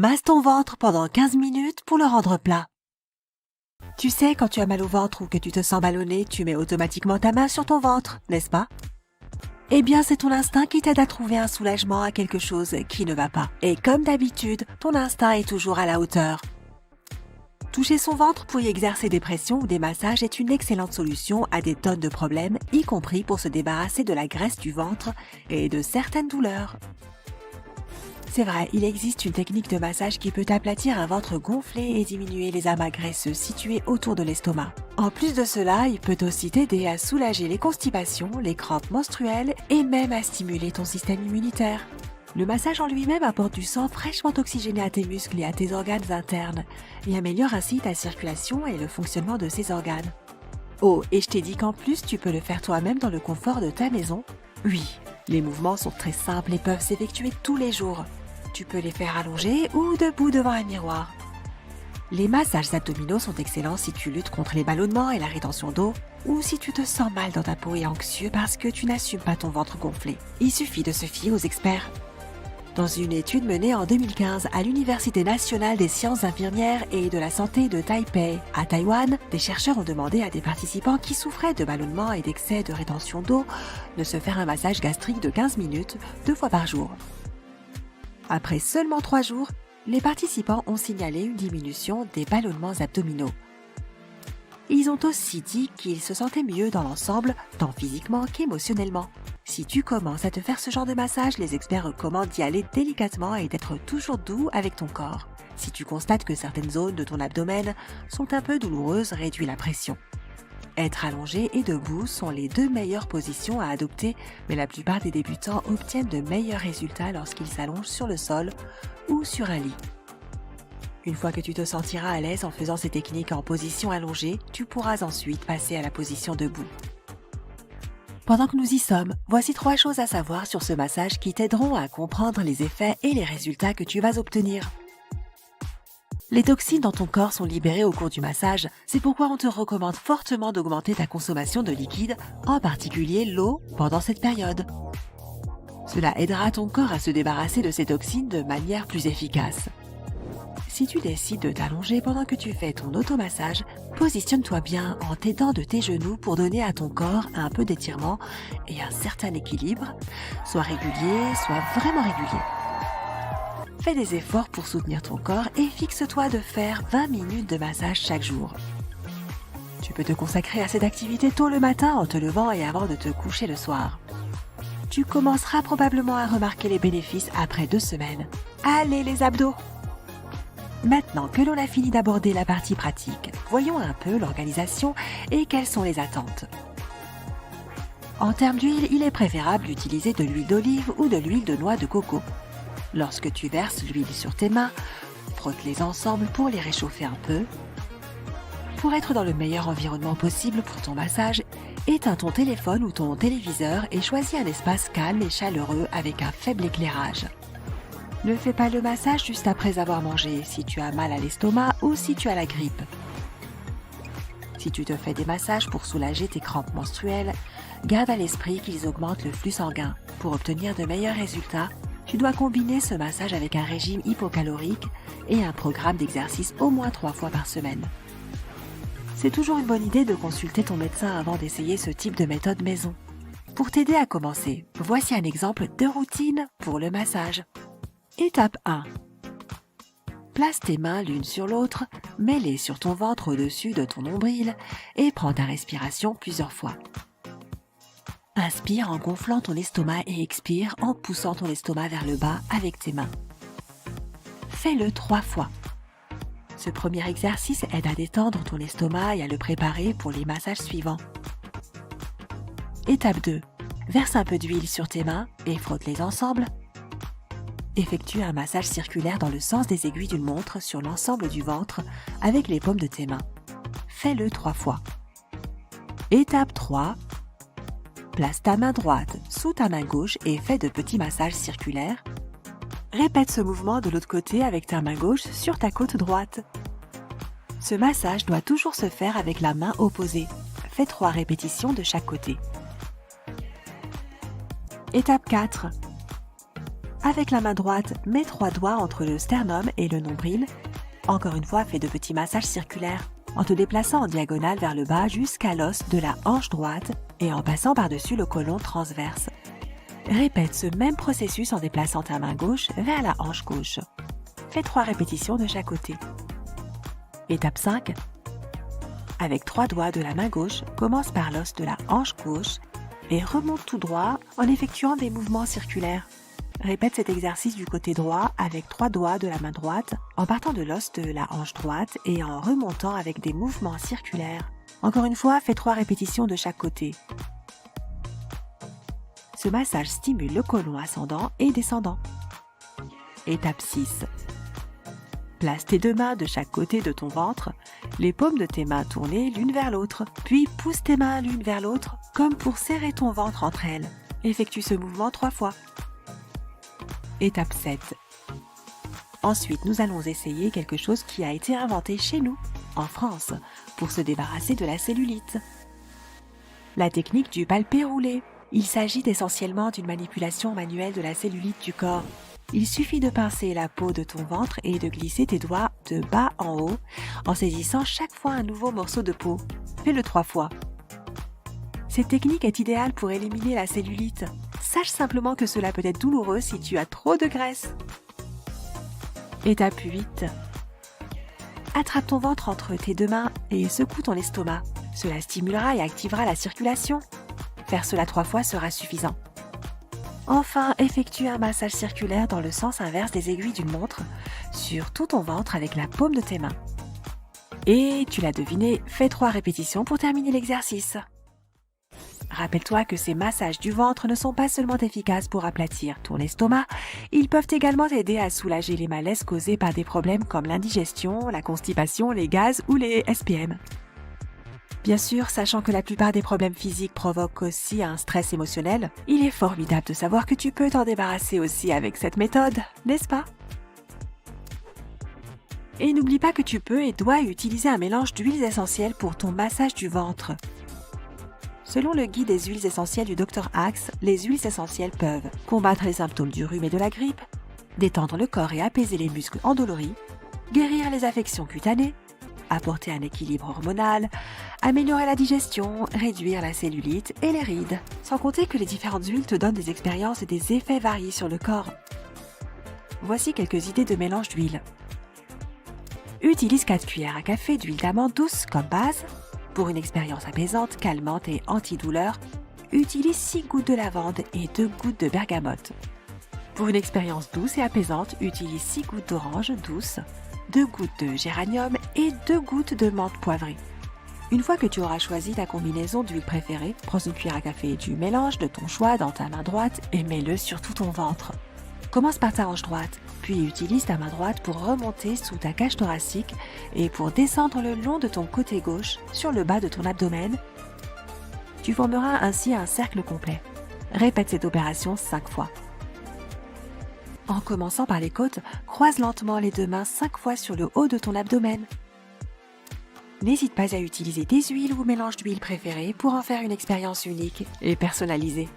Masse ton ventre pendant 15 minutes pour le rendre plat. Tu sais, quand tu as mal au ventre ou que tu te sens ballonné, tu mets automatiquement ta main sur ton ventre, n'est-ce pas? Eh bien, c'est ton instinct qui t'aide à trouver un soulagement à quelque chose qui ne va pas. Et comme d'habitude, ton instinct est toujours à la hauteur. Toucher son ventre pour y exercer des pressions ou des massages est une excellente solution à des tonnes de problèmes, y compris pour se débarrasser de la graisse du ventre et de certaines douleurs. C'est vrai, il existe une technique de massage qui peut aplatir un ventre gonflé et diminuer les amas graisseux situés autour de l'estomac. En plus de cela, il peut aussi t'aider à soulager les constipations, les crampes menstruelles et même à stimuler ton système immunitaire. Le massage en lui-même apporte du sang fraîchement oxygéné à tes muscles et à tes organes internes et améliore ainsi ta circulation et le fonctionnement de ces organes. Oh, et je t'ai dit qu'en plus, tu peux le faire toi-même dans le confort de ta maison. Oui, les mouvements sont très simples et peuvent s'effectuer tous les jours. Tu peux les faire allongés ou debout devant un miroir. Les massages abdominaux sont excellents si tu luttes contre les ballonnements et la rétention d'eau ou si tu te sens mal dans ta peau et anxieux parce que tu n'assumes pas ton ventre gonflé. Il suffit de se fier aux experts. Dans une étude menée en 2015 à l'Université nationale des sciences infirmières et de la santé de Taipei, à Taïwan, des chercheurs ont demandé à des participants qui souffraient de ballonnements et d'excès de rétention d'eau de se faire un massage gastrique de 15 minutes 2 fois par jour. Après seulement 3 jours, les participants ont signalé une diminution des ballonnements abdominaux. Ils ont aussi dit qu'ils se sentaient mieux dans l'ensemble, tant physiquement qu'émotionnellement. Si tu commences à te faire ce genre de massage, les experts recommandent d'y aller délicatement et d'être toujours doux avec ton corps. Si tu constates que certaines zones de ton abdomen sont un peu douloureuses, réduis la pression. Être allongé et debout sont les 2 meilleures positions à adopter, mais la plupart des débutants obtiennent de meilleurs résultats lorsqu'ils s'allongent sur le sol ou sur un lit. Une fois que tu te sentiras à l'aise en faisant ces techniques en position allongée, tu pourras ensuite passer à la position debout. Pendant que nous y sommes, voici 3 choses à savoir sur ce massage qui t'aideront à comprendre les effets et les résultats que tu vas obtenir. Les toxines dans ton corps sont libérées au cours du massage, c'est pourquoi on te recommande fortement d'augmenter ta consommation de liquide, en particulier l'eau, pendant cette période. Cela aidera ton corps à se débarrasser de ces toxines de manière plus efficace. Si tu décides de t'allonger pendant que tu fais ton automassage, positionne-toi bien en t'aidant de tes genoux pour donner à ton corps un peu d'étirement et un certain équilibre, soit régulier, soit vraiment régulier. Fais des efforts pour soutenir ton corps et fixe-toi de faire 20 minutes de massage chaque jour. Tu peux te consacrer à cette activité tôt le matin en te levant et avant de te coucher le soir. Tu commenceras probablement à remarquer les bénéfices après 2 semaines. Allez les abdos! Maintenant que l'on a fini d'aborder la partie pratique, voyons un peu l'organisation et quelles sont les attentes. En termes d'huile, il est préférable d'utiliser de l'huile d'olive ou de l'huile de noix de coco. Lorsque tu verses l'huile sur tes mains, frotte-les ensemble pour les réchauffer un peu. Pour être dans le meilleur environnement possible pour ton massage, éteins ton téléphone ou ton téléviseur et choisis un espace calme et chaleureux avec un faible éclairage. Ne fais pas le massage juste après avoir mangé si tu as mal à l'estomac ou si tu as la grippe. Si tu te fais des massages pour soulager tes crampes menstruelles, garde à l'esprit qu'ils augmentent le flux sanguin. Pour obtenir de meilleurs résultats, tu dois combiner ce massage avec un régime hypocalorique et un programme d'exercice au moins 3 fois par semaine. C'est toujours une bonne idée de consulter ton médecin avant d'essayer ce type de méthode maison. Pour t'aider à commencer, voici un exemple de routine pour le massage. Étape 1. Place tes mains l'une sur l'autre, mets-les sur ton ventre au-dessus de ton nombril et prends ta respiration plusieurs fois. Inspire en gonflant ton estomac et expire en poussant ton estomac vers le bas avec tes mains. Fais-le 3 fois. Ce premier exercice aide à détendre ton estomac et à le préparer pour les massages suivants. Étape 2. Verse un peu d'huile sur tes mains et frotte-les ensemble. Effectue un massage circulaire dans le sens des aiguilles d'une montre sur l'ensemble du ventre avec les paumes de tes mains. Fais-le 3 fois. Étape 3. Place ta main droite sous ta main gauche et fais de petits massages circulaires. Répète ce mouvement de l'autre côté avec ta main gauche sur ta côte droite. Ce massage doit toujours se faire avec la main opposée. Fais 3 répétitions de chaque côté. Étape 4. Avec la main droite, mets 3 doigts entre le sternum et le nombril. Encore une fois, fais de petits massages circulaires en te déplaçant en diagonale vers le bas jusqu'à l'os de la hanche droite et en passant par-dessus le côlon transverse. Répète ce même processus en déplaçant ta main gauche vers la hanche gauche. Fais 3 répétitions de chaque côté. Étape 5. Avec 3 doigts de la main gauche, commence par l'os de la hanche gauche et remonte tout droit en effectuant des mouvements circulaires. Répète cet exercice du côté droit avec 3 doigts de la main droite en partant de l'os de la hanche droite et en remontant avec des mouvements circulaires. Encore une fois, fais 3 répétitions de chaque côté. Ce massage stimule le côlon ascendant et descendant. Étape 6. Place tes 2 mains de chaque côté de ton ventre, les paumes de tes mains tournées l'une vers l'autre, puis pousse tes mains l'une vers l'autre comme pour serrer ton ventre entre elles. Effectue ce mouvement 3 fois. Étape 7. Ensuite, nous allons essayer quelque chose qui a été inventé chez nous, en France, pour se débarrasser de la cellulite. La technique du palpé roulé. Il s'agit essentiellement d'une manipulation manuelle de la cellulite du corps. Il suffit de pincer la peau de ton ventre et de glisser tes doigts de bas en haut en saisissant chaque fois un nouveau morceau de peau. Fais-le 3 fois. Cette technique est idéale pour éliminer la cellulite. Sache simplement que cela peut être douloureux si tu as trop de graisse. Étape 8. Attrape ton ventre entre tes 2 mains et secoue ton estomac. Cela stimulera et activera la circulation. Faire cela 3 fois sera suffisant. Enfin, effectue un massage circulaire dans le sens inverse des aiguilles d'une montre sur tout ton ventre avec la paume de tes mains. Et, tu l'as deviné, fais 3 répétitions pour terminer l'exercice. Rappelle-toi que ces massages du ventre ne sont pas seulement efficaces pour aplatir ton estomac, ils peuvent également t'aider à soulager les malaises causés par des problèmes comme l'indigestion, la constipation, les gaz ou les SPM. Bien sûr, sachant que la plupart des problèmes physiques provoquent aussi un stress émotionnel, il est formidable de savoir que tu peux t'en débarrasser aussi avec cette méthode, n'est-ce pas? Et n'oublie pas que tu peux et dois utiliser un mélange d'huiles essentielles pour ton massage du ventre. Selon le guide des huiles essentielles du Dr Axe, les huiles essentielles peuvent combattre les symptômes du rhume et de la grippe, détendre le corps et apaiser les muscles endoloris, guérir les affections cutanées, apporter un équilibre hormonal, améliorer la digestion, réduire la cellulite et les rides. Sans compter que les différentes huiles te donnent des expériences et des effets variés sur le corps. Voici quelques idées de mélange d'huile. Utilise 4 cuillères à café d'huile d'amande douce comme base. Pour une expérience apaisante, calmante et antidouleur, utilise 6 gouttes de lavande et 2 gouttes de bergamote. Pour une expérience douce et apaisante, utilise 6 gouttes d'orange douce, 2 gouttes de géranium et 2 gouttes de menthe poivrée. Une fois que tu auras choisi ta combinaison d'huile préférée, prends une cuillère à café du mélange de ton choix dans ta main droite et mets-le sur tout ton ventre. Commence par ta hanche droite, puis utilise ta main droite pour remonter sous ta cage thoracique et pour descendre le long de ton côté gauche sur le bas de ton abdomen. Tu formeras ainsi un cercle complet. Répète cette opération 5 fois. En commençant par les côtes, croise lentement les 2 mains 5 fois sur le haut de ton abdomen. N'hésite pas à utiliser des huiles ou mélanges d'huiles préférées pour en faire une expérience unique et personnalisée.